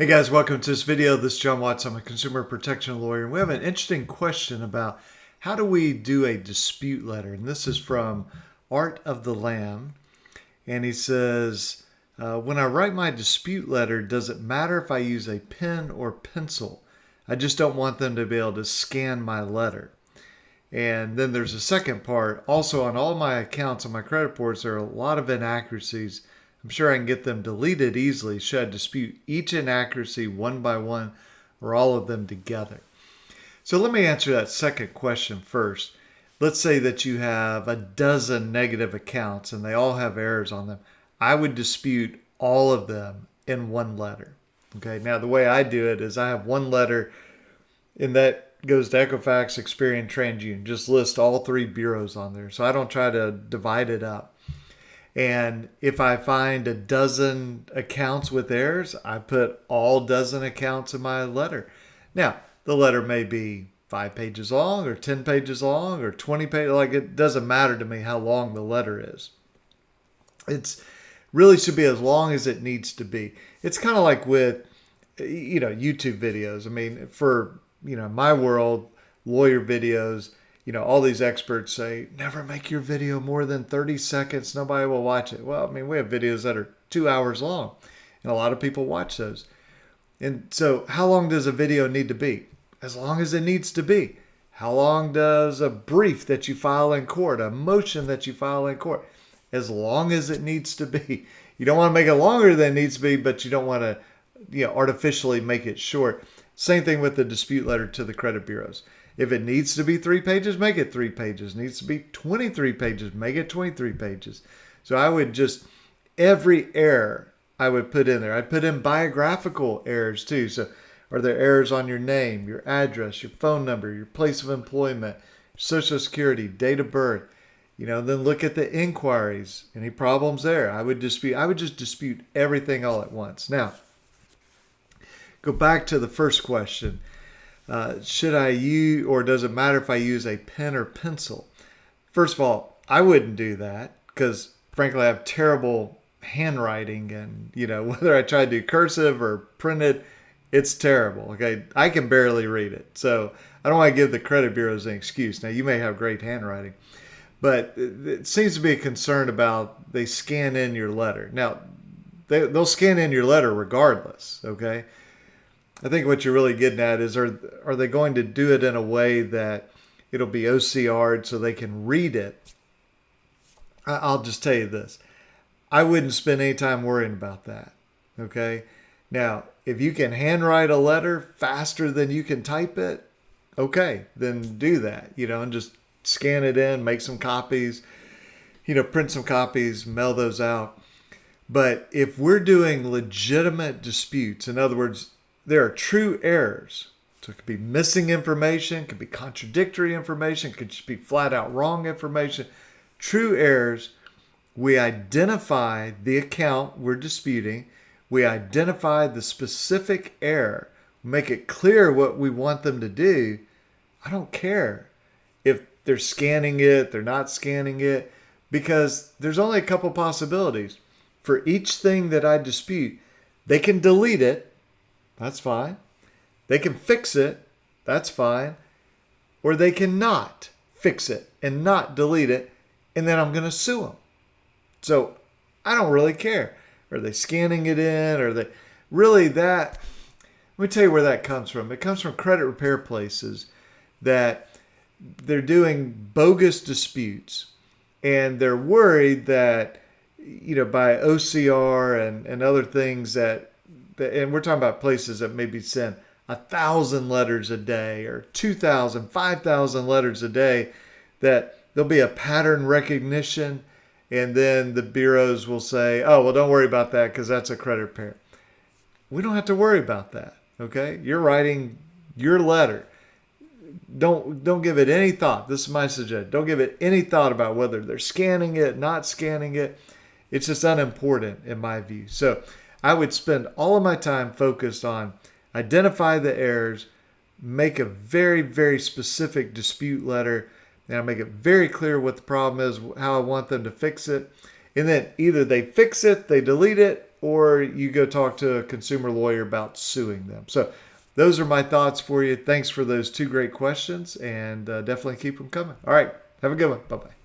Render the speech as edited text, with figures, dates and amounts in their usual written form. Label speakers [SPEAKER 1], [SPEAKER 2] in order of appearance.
[SPEAKER 1] Hey guys, welcome to this video. This is John Watts. I'm a consumer protection lawyer, and we have an interesting question about how do we do a dispute letter. And this is from Art of the Lamb. And he says, when I write my dispute letter, does it matter if I use a pen or pencil? I just don't want them to be able to scan my letter. And then there's a second part. Also, on all my accounts on my credit reports, there are a lot of inaccuracies. I'm sure I can get them deleted easily. Should I dispute each inaccuracy one by one or all of them together? So let me answer that second question first. Let's say that you have a dozen negative accounts and they all have errors on them. I would dispute all of them in one letter. Okay, now the way I do it is I have one letter and that goes to Equifax, Experian, TransUnion. Just list all three bureaus on there. So I don't try to divide it up. And if I find a dozen accounts with errors, I put all dozen accounts in my letter. Now, the letter may be 5 pages long or 10 pages long or 20 pages. Like, it doesn't matter to me how long the letter is. It's really should be as long as it needs to be. It's kind of like with, YouTube videos. I mean, for, my world, lawyer videos, all these experts say, never make your video more than 30 seconds. Nobody will watch it. Well, I mean, we have videos that are 2 hours long, and a lot of people watch those. And so how long does a video need to be? As long as it needs to be. How long does a brief that you file in court, a motion that you file in court? As long as it needs to be. You don't want to make it longer than it needs to be, but you don't want to, artificially make it short. Same thing with the dispute letter to the credit bureaus. If it needs to be 3 pages, make it 3 pages. It needs to be 23 pages, make it 23 pages. So I would just, every error I would put in there. I'd put in biographical errors too. So are there errors on your name, your address, your phone number, your place of employment, social security, date of birth? Then look at the inquiries. Any problems there? I would just dispute everything all at once. Now, go back to the first question. Should I use, or does it matter if I use a pen or pencil? First of all, I wouldn't do that because, frankly, I have terrible handwriting, and whether I try to do cursive or printed, it's terrible. Okay, I can barely read it, so I don't want to give the credit bureaus an excuse. Now, you may have great handwriting, but it seems to be a concern about they scan in your letter. Now, they'll scan in your letter regardless. Okay. I think what you're really getting at is, are they going to do it in a way that it'll be OCR'd so they can read it? I'll just tell you this. I wouldn't spend any time worrying about that. Okay? Now, if you can handwrite a letter faster than you can type it, okay, then do that, and just scan it in, make some copies, print some copies, mail those out. But if we're doing legitimate disputes, in other words, there are true errors. So it could be missing information, could be contradictory information, could just be flat out wrong information. True errors, we identify the account we're disputing. We identify the specific error, make it clear what we want them to do. I don't care if they're scanning it, they're not scanning it, because there's only a couple possibilities. For each thing that I dispute, they can delete it. That's fine. They can fix it. That's fine. Or they cannot fix it and not delete it, and then I'm going to sue them. So I don't really care. Are they scanning it in? Are they really that? Let me tell you where that comes from. It comes from credit repair places that they're doing bogus disputes, and they're worried that, by OCR and other things that, and we're talking about places that maybe send 1,000 letters a day or 2,000, 5,000 letters a day, that there'll be a pattern recognition, and then the bureaus will say, oh, well, don't worry about that because that's a credit repair. We don't have to worry about that, okay? You're writing your letter. Don't give it any thought. This is my suggestion. Don't give it any thought about whether they're scanning it, not scanning it. It's just unimportant in my view. So I would spend all of my time focused on identify the errors, make a very, very specific dispute letter, and I make it very clear what the problem is, how I want them to fix it. And then either they fix it, they delete it, or you go talk to a consumer lawyer about suing them. So those are my thoughts for you. Thanks for those two great questions, and definitely keep them coming. All right. Have a good one. Bye-bye.